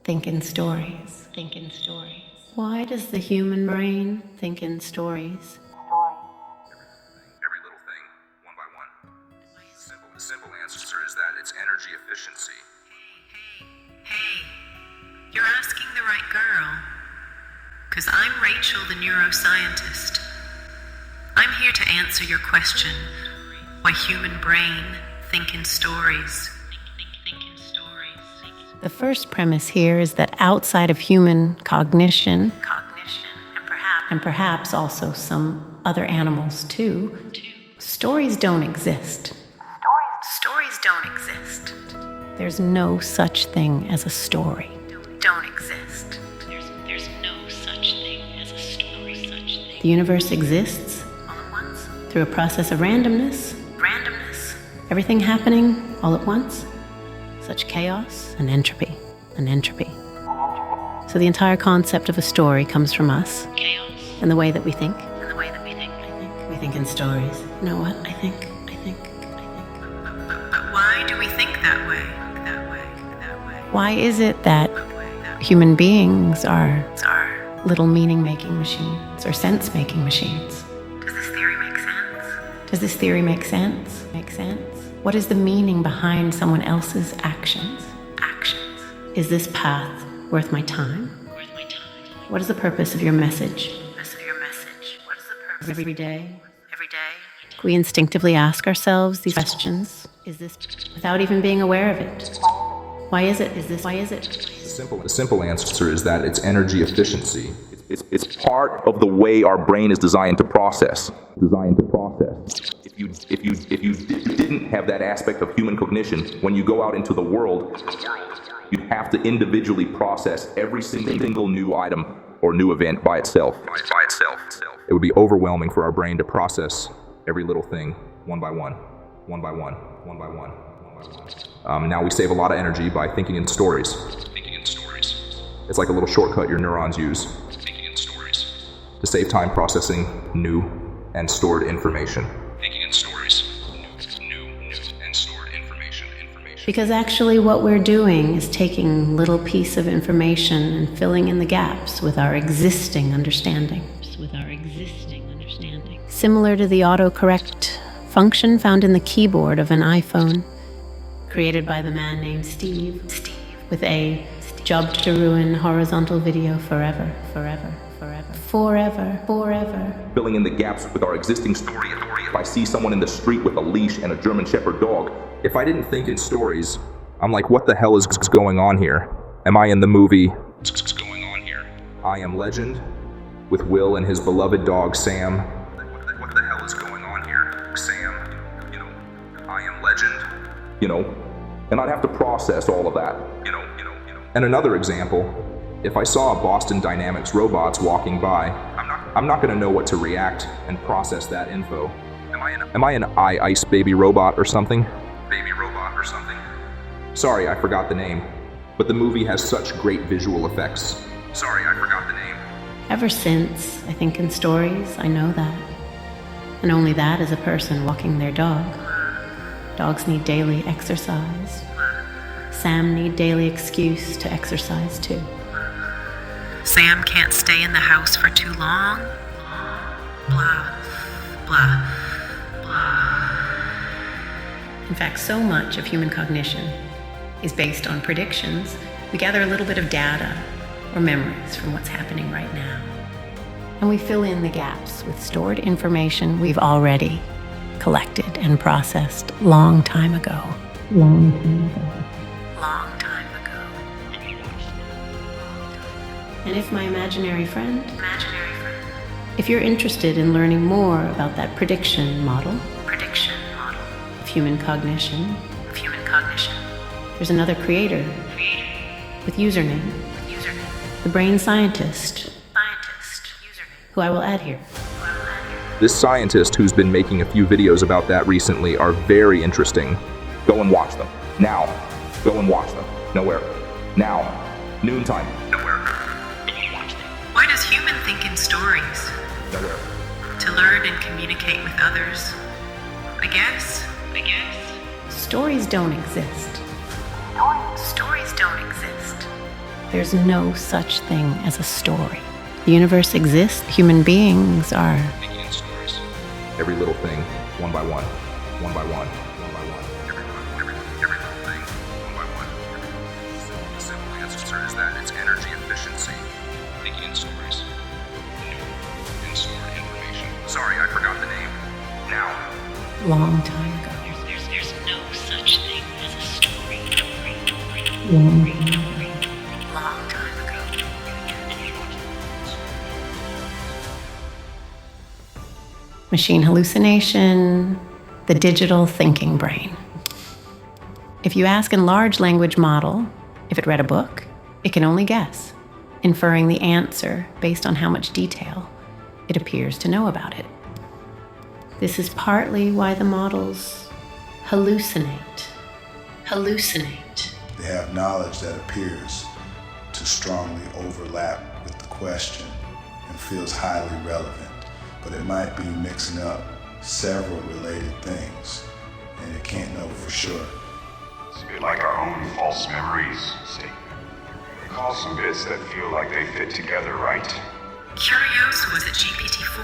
think in stories. Think in stories. Why does the human brain think in stories? Every little thing, one by one. The simple answer is that it's energy efficiency. Hey, you're asking the right girl. 'Cause I'm Rachel, the neuroscientist. I'm here to answer your question, why human brain think in stories. The first premise here is that outside of human cognition, and perhaps also some other animals too, stories don't exist. Stories don't exist. There's no such thing as a story. Don't exist. There's no such thing as a story. The universe exists all at once through a process of randomness. Everything happening all at once. Such chaos and entropy. So the entire concept of a story comes from us. Chaos. And the way that we think. We think in stories. You know what? I think. But why do we think that way? Why is it that human beings are little meaning-making machines or sense-making machines? Does this theory make sense? Does this theory make sense? What is the meaning behind someone else's actions? Is this path worth my time? What is the purpose of your message? What is the purpose? Every day, we instinctively ask ourselves these questions. Is this without even being aware of it? Why is it? The simple answer is that it's energy efficiency. It's part of the way our brain is designed to process. If you didn't have that aspect of human cognition, when you go out into the world, you'd have to individually process every single new item or new event by itself. It would be overwhelming for our brain to process every little thing one by one. Now we save a lot of energy by thinking in stories. It's like a little shortcut your neurons use to save time processing new and stored information. Because actually what we're doing is taking a little piece of information and filling in the gaps with our existing understanding. Similar to the autocorrect function found in the keyboard of an iPhone, created by the man named Steve, with a job to ruin horizontal video forever. Filling in the gaps with our existing story. If I see someone in the street with a leash and a German Shepherd dog, if I didn't think in stories, I'm like, what the hell is going on here? Am I in the movie I Am Legend with Will and his beloved dog Sam? What the hell is going on here? Sam, I Am Legend, and I'd have to process all of that, And another example, if I saw a Boston Dynamics robots walking by, I'm not going to know what to react and process that info. Am I an Ice Baby robot or something? Sorry, I forgot the name. But the movie has such great visual effects. Ever since I think in stories, I know that. And only that is a person walking their dog. Dogs need daily exercise. Sam need daily excuse to exercise too. Sam can't stay in the house for too long. Blah, blah, blah. In fact, so much of human cognition is based on predictions. We gather a little bit of data or memories from what's happening right now. And we fill in the gaps with stored information we've already collected and processed long time ago. And if my imaginary friend, if you're interested in learning more about that prediction model of human cognition, there's another creator with username, the brain scientist, who I will add here. This scientist who's been making a few videos about that recently are very interesting. Go and watch them. Now. Go and watch them. Nowhere. Now. Noontime. Nowhere. Why does human think in stories? Nowhere. To learn and communicate with others. I guess. Stories don't exist. There's no such thing as a story. The universe exists. Human beings are. Thinking in stories. Every little thing, one by one, one by one, one by one. Every little thing, one by one. The simple answer is that it's energy efficiency. Thinking in stories. New and stored information. Sorry, I forgot the name. Now. Long time ago. There's no such thing as a story. Long time ago. Machine hallucination, the digital thinking brain. If you ask a large language model if it read a book, it can only guess, inferring the answer based on how much detail it appears to know about it. This is partly why the models hallucinate. They have knowledge that appears to strongly overlap with the question and feels highly relevant, but it might be mixing up several related things, and it can't know for sure. It's a bit like our own false memories, see? We call some bits that feel like they fit together right. Curious, was it GPT-4?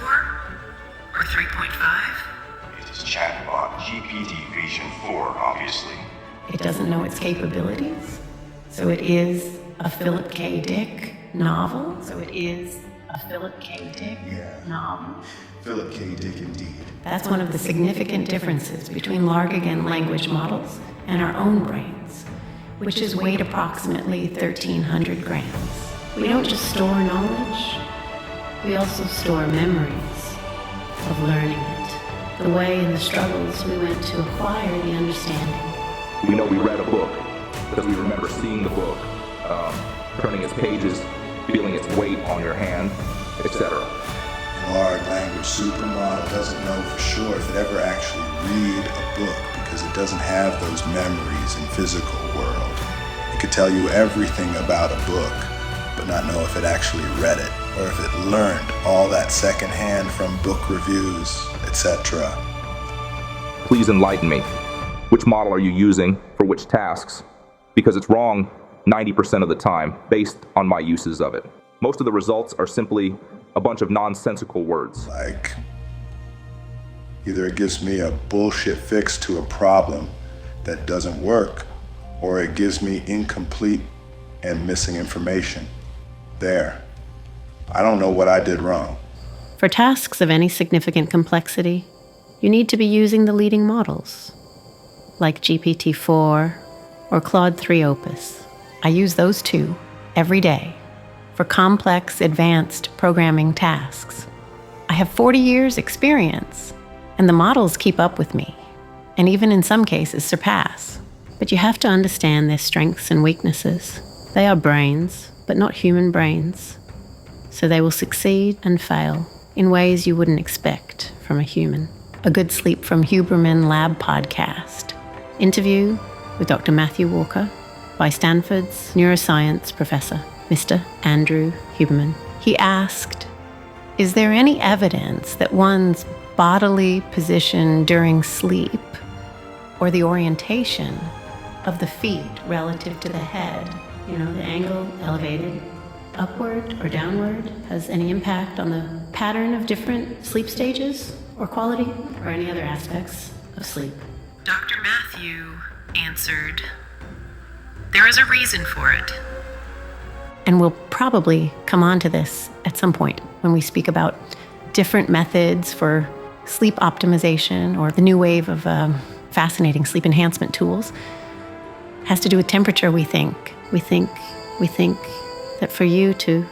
Or 3.5? It is chatbot GPT Vision 4, obviously. It doesn't know its capabilities. So it is a Philip K. Dick novel. Philip K. Dick indeed. That's one of the significant differences between Largagan language models and our own brains, which is weighed approximately 1,300 grams. We don't just store knowledge, we also store memories of learning it, the way and the struggles we went to acquire the understanding. We know we read a book because we remember seeing the book, turning its pages, feeling its weight on your hand, etc. A large language supermodel doesn't know for sure if it ever actually read a book because it doesn't have those memories in physical world. It could tell you everything about a book, but not know if it actually read it, or if it learned all that secondhand from book reviews, etc. Please enlighten me. Which model are you using for which tasks? Because it's wrong 90% of the time based on my uses of it. Most of the results are simply a bunch of nonsensical words. Like, either it gives me a bullshit fix to a problem that doesn't work, or it gives me incomplete and missing information. There. I don't know what I did wrong. For tasks of any significant complexity, you need to be using the leading models, like GPT-4 or Claude 3 Opus. I use those two every day for complex, advanced programming tasks. I have 40 years experience, and the models keep up with me, and even in some cases surpass. But you have to understand their strengths and weaknesses. They are brains, but not human brains. So they will succeed and fail in ways you wouldn't expect from a human. A Good Sleep from Huberman Lab podcast. Interview with Dr. Matthew Walker by Stanford's neuroscience professor, Mr. Andrew Huberman. He asked, is there any evidence that one's bodily position during sleep or the orientation of the feet relative to the head, the angle elevated upward or downward, has any impact on the pattern of different sleep stages or quality or any other aspects of sleep? Dr. Matthew answered, there is a reason for it. And we'll probably come on to this at some point when we speak about different methods for sleep optimization or the new wave of fascinating sleep enhancement tools. It has to do with temperature, we think. We think that for you to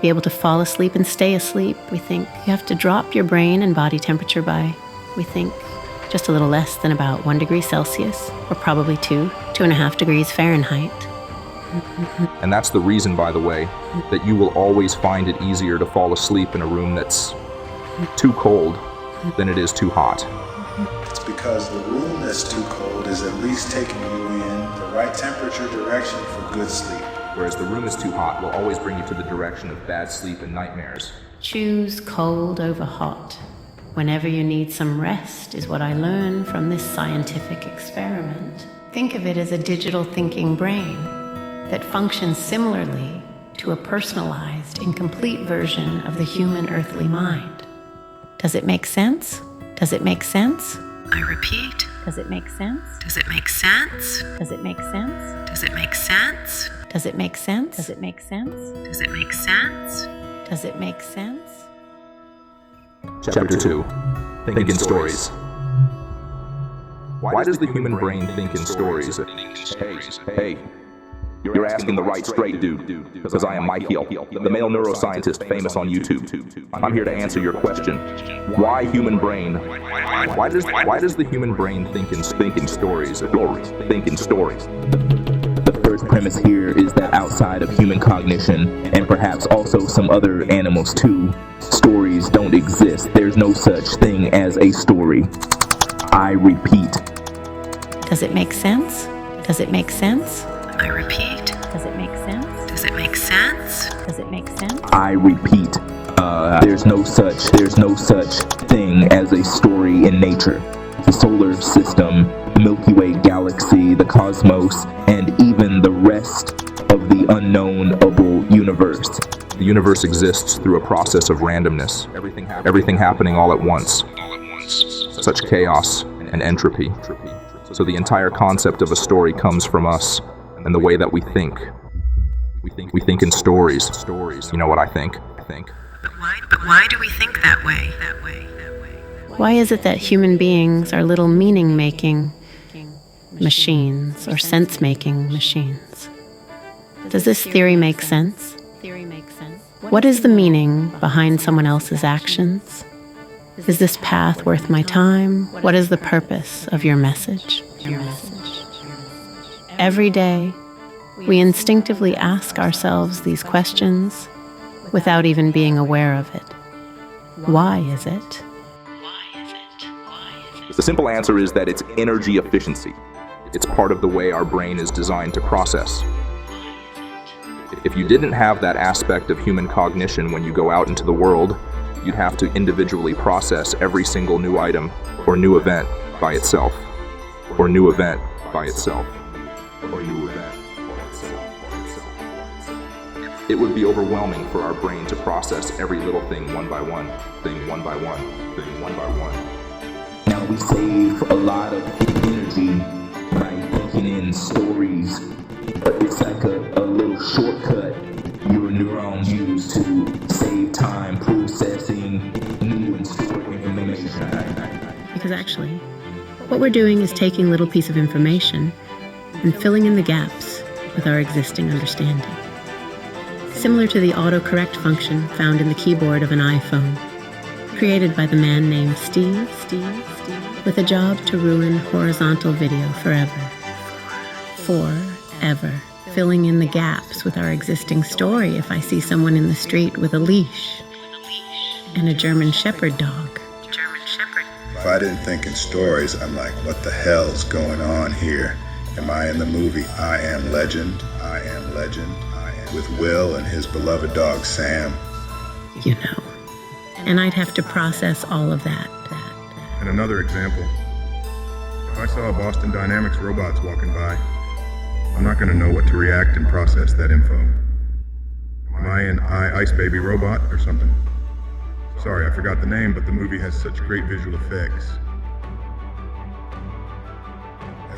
be able to fall asleep and stay asleep, we think you have to drop your brain and body temperature by, we think, just a little less than about 1 degree Celsius, or probably 2.5 degrees Fahrenheit. And that's the reason, by the way, that you will always find it easier to fall asleep in a room that's too cold than it is too hot. It's because the room that's too cold is at least taking you in the right temperature direction for good sleep. Whereas the room is too hot will always bring you to the direction of bad sleep and nightmares. Choose cold over hot whenever you need some rest is what I learned from this scientific experiment. Think of it as a digital thinking brain. that functions similarly to a personalized, incomplete version of the human earthly mind. Does it make sense? Does it make sense? I repeat. Does it make sense? Does it make sense? Does it make sense? Does it make sense? Does it make sense? Does it make sense? Does it make sense? Does it make sense? Chapter 2. Think in stories. Why does the human brain think in stories? Hey, you're asking the right straight dude, because I am Mike Hill, the male neuroscientist famous on YouTube. I'm here to answer your question. Why human brain? Why does the human brain think in stories? Think in stories. The first premise here is that outside of human cognition, and perhaps also some other animals too, stories don't exist. There's no such thing as a story. I repeat. Does it make sense? Does it make sense? I repeat. Does it make sense? Does it make sense? Does it make sense? I repeat. There's no such thing as a story in nature. The solar system, the Milky Way galaxy, the cosmos, and even the rest of the unknownable universe. The universe exists through a process of randomness, everything happening all at once. Such chaos and entropy. So the entire concept of a story comes from us and the way that we think. We think in stories. You know what I think? But why do we think that way? Why is it that human beings are little meaning-making machines or sense-making machines? Does this theory make sense? What is the meaning behind someone else's actions? Is this path worth my time? What is the purpose of your message? Every day, we instinctively ask ourselves these questions without even being aware of it. Why is it? The simple answer is that it's energy efficiency. It's part of the way our brain is designed to process. If you didn't have that aspect of human cognition when you go out into the world, you'd have to individually process every single new item or new event by itself. Or new event by itself. Or new event by itself. It would be overwhelming for our brain to process every little thing one by one, thing one by one, thing one by one. Now we save a lot of energy by thinking in stories, but it's like a little shortcut your neurons use to save time processing new and stored information. Because actually, what we're doing is taking a little piece of information and filling in the gaps with our existing understanding. Similar to the autocorrect function found in the keyboard of an iPhone, created by the man named Steve, with a job to ruin horizontal video forever. Filling in the gaps with our existing story if I see someone in the street with a leash and a German Shepherd dog. If I didn't think in stories, I'm like, what the hell's going on here? Am I in the movie I Am Legend? I Am Legend. With Will and his beloved dog Sam. You know. And I'd have to process all of that. And another example, if I saw a Boston Dynamics robots walking by, I'm not going to know what to react and process that info. Am I an Ice Baby robot or something? Sorry, I forgot the name, but the movie has such great visual effects.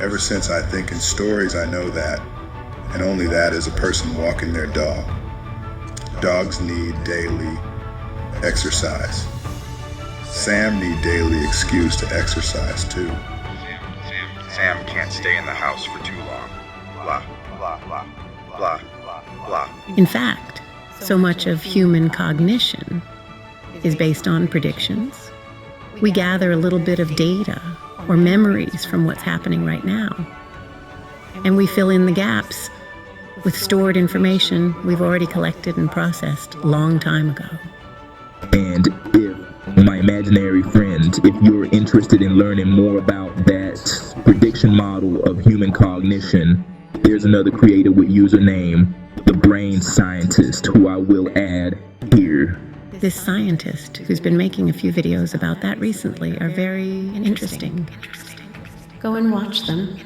Ever since I think in stories, I know that, and only that is a person walking their dog. Dogs need daily exercise. Sam need daily excuse to exercise too. Sam can't stay in the house for too long. Blah, blah, blah, blah, blah, blah. In fact, so much of human cognition is based on predictions. We gather a little bit of data or memories from what's happening right now, and we fill in the gaps with stored information we've already collected and processed a long time ago. And if, my imaginary friend, if you're interested in learning more about that prediction model of human cognition, there's another creator with username, the Brain Scientist, who I will add here. This scientist, who's been making a few videos about that recently, are very interesting. Go and watch them.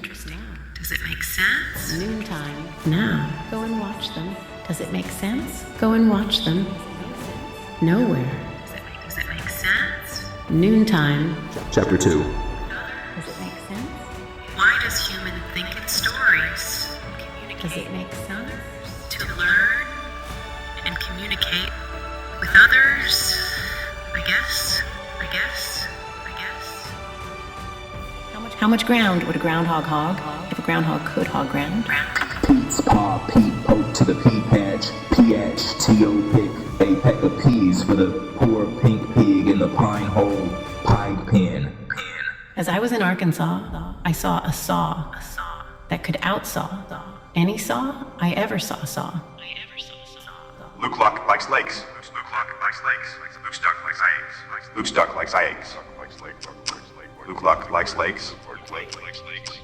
Does it make sense? sense? Noontime. Now, go and watch them. Does it make sense? Go and watch them. Nowhere. Does it make sense? Noontime. Chapter 2. Does it make sense? Why does human think in stories? Does it make sense? To learn and communicate with others? I guess. How much ground would a groundhog hog if a groundhog could hog ground? Pete's paw, Pete poke to the pea patch, P-atch, T-O pick, a peck of peas for the poor pink pig in the pine hole, pike pen. As I was in Arkansas, I saw a saw that could outsaw any saw I ever saw. Luke Luck likes lakes. Luke Luck likes lakes. Luke's duck likes eggs. Luke's duck likes eggs. Luke Luck likes lakes.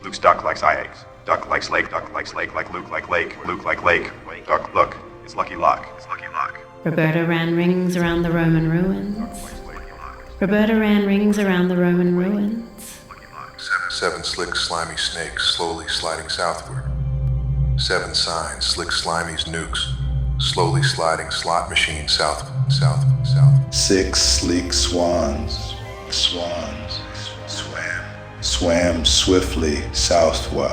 Luke's duck likes eggs. Duck likes lake. Duck likes lake like Luke like lake. Luke like lake. Duck look. It's Lucky Luck. Roberta ran rings around the Roman ruins. Roberta ran rings around the Roman ruins. Seven slick, slimy snakes slowly sliding southward. 7 signs, slick, slimy's nukes, slowly sliding slot machine south. 6 sleek swans swam swiftly southward.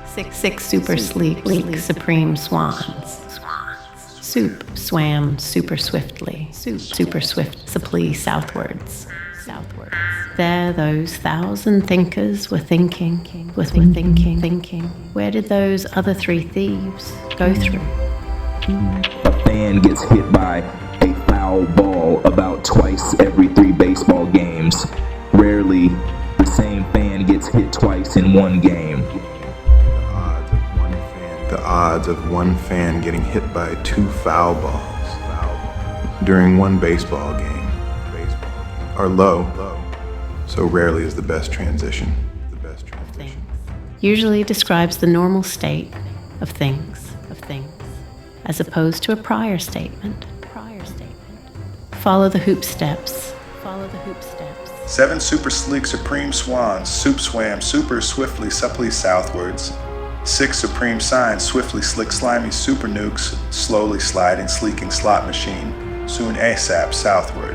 6 super sleek, supreme swans. Soup swam super swiftly, super swiftly southwards. There those 1,000 thinkers were thinking. Where did those other 3 thieves go through? A fan gets hit by a foul ball about twice every 3 baseball games. Rarely, the same fan gets hit twice in one game. The odds of one fan getting hit by 2 foul balls during one baseball game are low. So rarely is the best transition. Usually describes the normal state of things, as opposed to a prior statement. Follow the hoop steps. 7 super sleek supreme swans swam super swiftly supply southwards. 6 supreme signs swiftly slick slimy super nukes slowly sliding sleeking slot machine soon ASAP southward.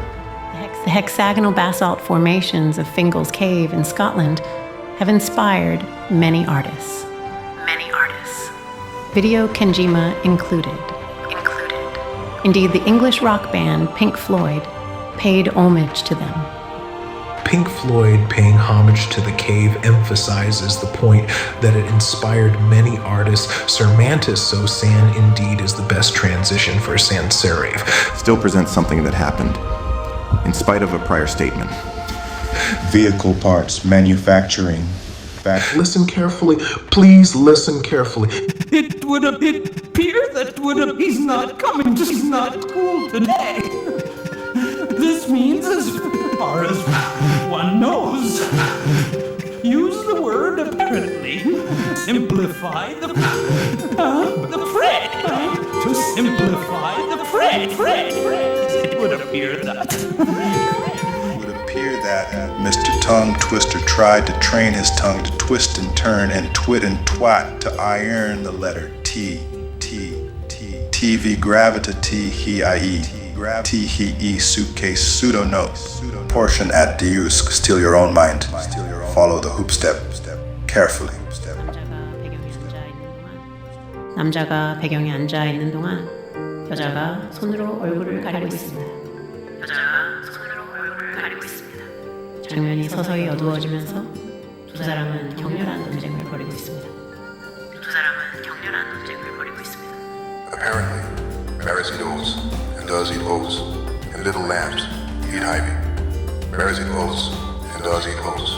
The hexagonal basalt formations of Fingal's Cave in Scotland have inspired many artists. Video Kenjima included. Indeed, the English rock band Pink Floyd paid homage to them. Pink Floyd paying homage to the cave emphasizes the point that it inspired many artists. Sermantis so san indeed is the best transition for sans serif. Still presents something that happened, in spite of a prior statement. Vehicle parts, manufacturing. Listen carefully. Please listen carefully. It would appear that he's not coming. He's not cool today. This means, as far as one knows, use the word apparently. Simplify the Fred. To simplify the Fred. It would appear that Mr. Tongue Twister tried to train his tongue to twist and turn and twit and twat to iron the letter T. TV gravita T he I-E. T he E suitcase pseudo note. Portion at Deus. Steal your own mind. Follow the hoop step carefully. 남자가 배경에 앉아 있는 동안 여자가 손으로 얼굴을 가리고 있습니다. 장면이 서서히 어두워지면서 두 사람은 격렬한 논쟁을 벌이고 있습니다. Apparently, berries eat oats, and does eat oats, and little lambs eat ivy. Berries eat oats, and does eat oats,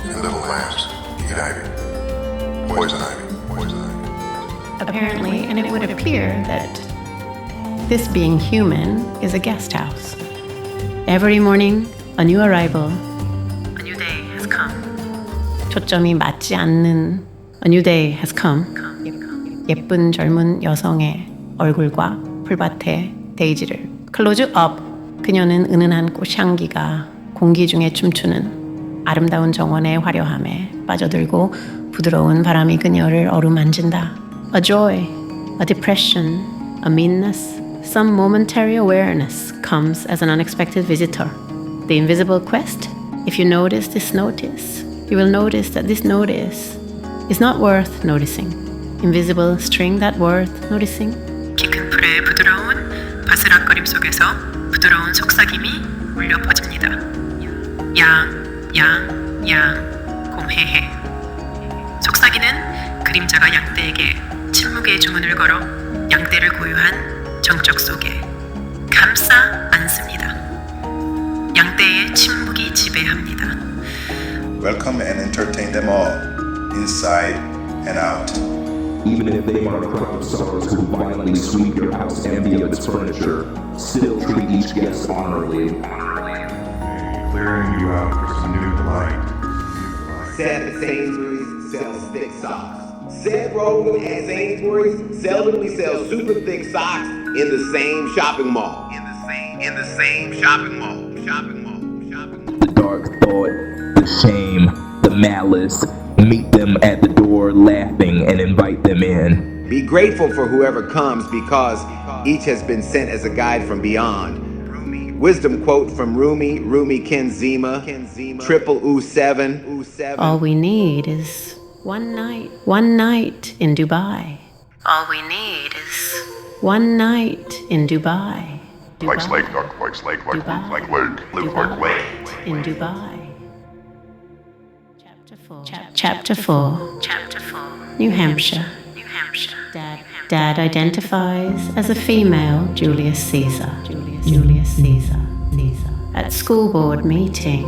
and little lambs eat ivy. Poison ivy. Apparently, and it would appear that this being human is a guest house. Every morning, a new arrival. A new day has come. 초점이 맞지 않는 A new day has come. 예쁜 젊은 여성의 얼굴과 풀밭에 데이지를 클로즈 업. 그녀는 은은한 꽃향기가 공기 중에 춤추는 아름다운 정원의 화려함에 빠져들고 부드러운 바람이 그녀를 어루만진다. A joy, a depression, a meanness, some momentary awareness comes as an unexpected visitor. The invisible quest? If you notice this notice, you will notice that this notice is not worth noticing. Invisible string that worth noticing. 키 큰 풀의 부드러운 바스락거림 속에서 부드러운 속삭임이 울려 퍼집니다. 양, 곰해해. 속삭이는 그림자가 양떼에게 침묵의 주문을 걸어 양떼를 고유한 정적 속에 감싸 안습니다. 양떼의 침묵이 지배합니다. Welcome and entertain them all, inside and out. Even if they are a crowd of sorrows who violently sweep your house empty of its furniture, still treat each guest honorably. Clearing you out for some new delight. Seth at Sainsbury's sells thick socks. Seth Rogen at Sainsbury's seldomly sells super thick socks in the same shopping mall. In the same shopping mall. The dark thought, the shame, the malice. Meet them at the door laughing and invite them in. Be grateful for whoever comes because each has been sent as a guide from beyond. Wisdom quote from Rumi Kenzima, triple U7. All we need is one night in Dubai. All we need is one night in Dubai. Like slake, dark like slake, like Dubai. like word, live like way. In Dubai. Chapter 4. New Hampshire. Dad identifies as a female Julius Caesar. At school board meeting.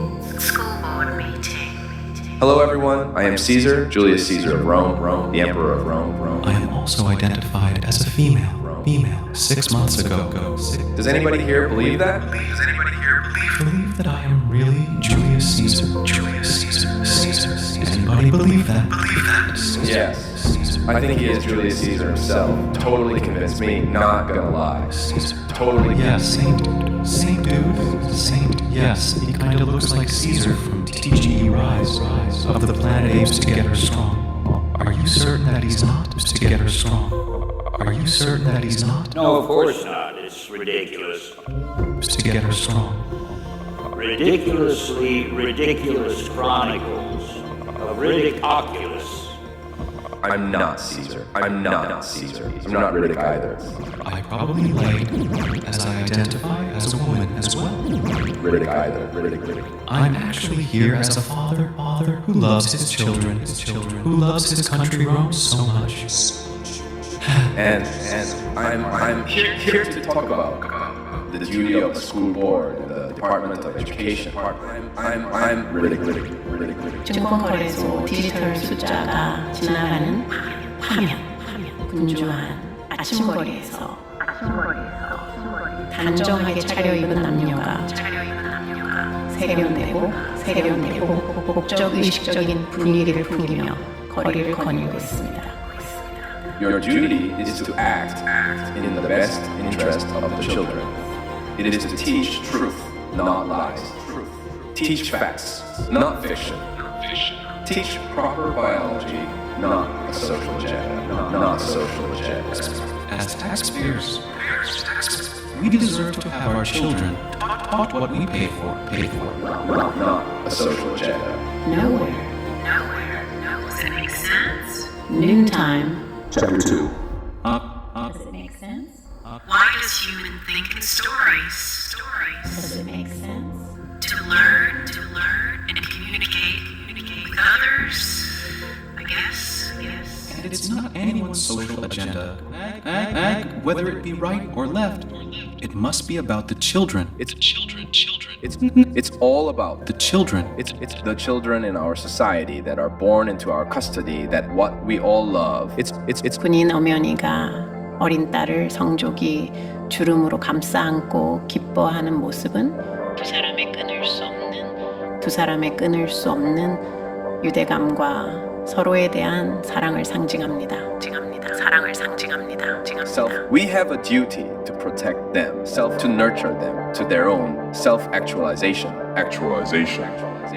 Hello everyone, I am Caesar, Julius Caesar of Rome, the Emperor of Rome. I am also identified as a female 6 months ago. Does anybody here believe that? Believe that I am really Julius Caesar. Does anybody believe that? Yes. I think he is Julius Caesar himself. Totally convinced me, not gonna lie. Totally. Yeah, same dude. Yes, he kinda looks like Caesar from TGE Rise of the Planet Apes Together Strong. Are you certain that he's not Together Strong? Are you certain that he's not? No, of course not. It's ridiculous. Together Strong. Ridiculously ridiculous chronicles of Ridiculous. I'm not Caesar. I'm not Riddick either. I probably lied, as I identify as a woman as well. Riddick either. I'm actually here as a father who loves his children, who loves his country Rome so much. And I'm here to talk about the duty of the school board, the Department of Education. I'm Riddick. 증권거래소 디지털 숫자가 지나가는 화면. 분주한 아침거리에서 단정하게 차려입은 남녀가 세련되고 목적의식적인 분위기를 풍기며 거리를 거닐고 있습니다. Your duty is to act in the best interest of the children. It is to teach truth, not lies. Teach facts, not fiction. Teach proper biology, not a social agenda. As taxpayers, we deserve to have our children taught what we pay for. Not a social agenda. Nowhere. Does it make sense? Noontime. Chapter 2. Does it make sense? Why does human think in stories? Does it make sense? To learn, and communicate with others, I guess. And it's not anyone's social agenda. Whether it be right or left, it must be about the children. It's children. It's all about the children. It's the children in our society that are born into our custody, that what we all love. It's 군인 어머니가 어린 딸을 성족이 주름으로 감싸 안고 기뻐하는 모습은 두 사람의 끊을 수 없는 유대감과 서로에 대한 사랑을 상징합니다. We have a duty to protect them, to nurture them to their own self-actualization.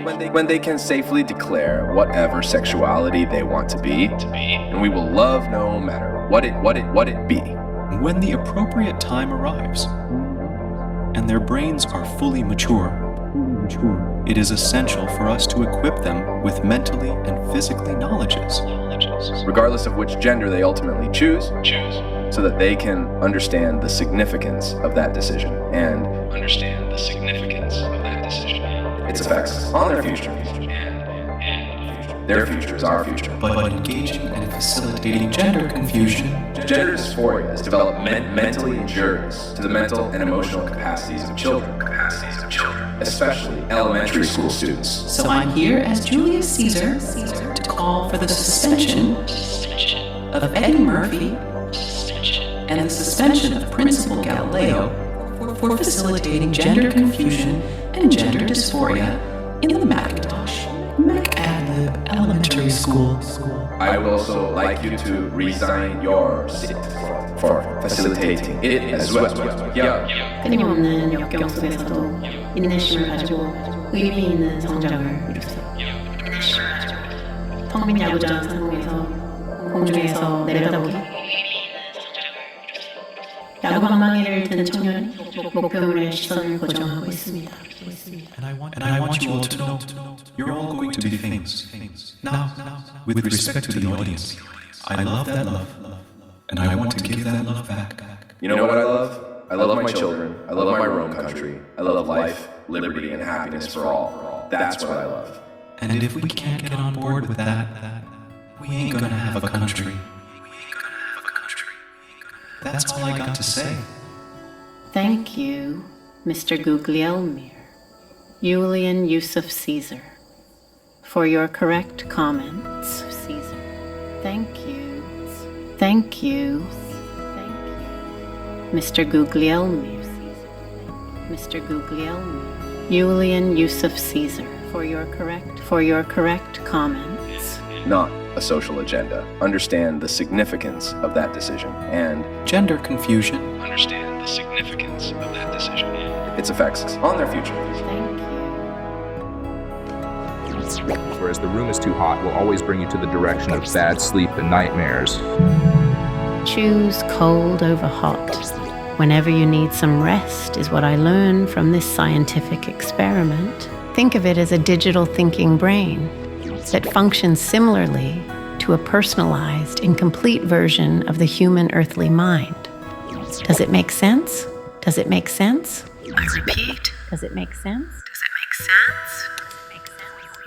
when they can safely declare whatever sexuality they want to be, and we will love no matter what it be. When the appropriate time arrives, and their brains are fully mature, it is essential for us to equip them with mentally and physically knowledges, regardless of which gender they ultimately choose, so that they can understand the significance of that decision and understand the significance of that decision, its effects on their future. Their future is our future. But engaging and facilitating gender confusion. Gender dysphoria is developed mentally injurious to the mental and emotional capacities of children, especially elementary school students. So I'm here as Julius Caesar to call for the suspension of Eddie Murphy and the suspension of Principal Galileo for facilitating gender confusion and gender dysphoria in the Macintosh MacAdlib Elementary School. I would also like you to resign your seat for facilitating it as well. 끊임없는 역경 속에서도 인내심을 가지고 의미 있는 성장을 이루세요. 텅 빈 야구장 상공에서 공중에서 내려다보기. 야구 방망이를 든 청년이 목표물에 시선을 고정하고 있습니다. And I want you all to know, you're all going to be things. Now, with respect to the audience, I love that love, and I want to give that love back. You know what I love? I love my children. I love my own country. I love life, liberty, and happiness for all. That's what I love. And if we can't get on board with that, we ain't gonna have a country. That's all I got to say. Thank you, Mr. Guglielmir, Julian Yusuf Caesar, for your correct comments. Caesar. Thank you. Thank you. Mr. Guglielmir. Mr. Guglielmir. Julian Yusuf Caesar, for your correct comments. Not a social agenda. Understand the significance of that decision and gender confusion. Understand the significance of that decision. Its effects on their future. Whereas the room is too hot will always bring you to the direction of bad sleep and nightmares. Choose cold over hot. Whenever you need some rest is what I learned from this scientific experiment. Think of it as a digital thinking brain that functions similarly to a personalized, incomplete version of the human earthly mind. Does it make sense? Does it make sense? I repeat. Does it make sense? Does it make sense?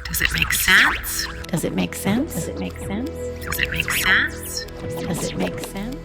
Does it make sense? Does it make sense? Does it make sense? Does it make sense? Does it make sense?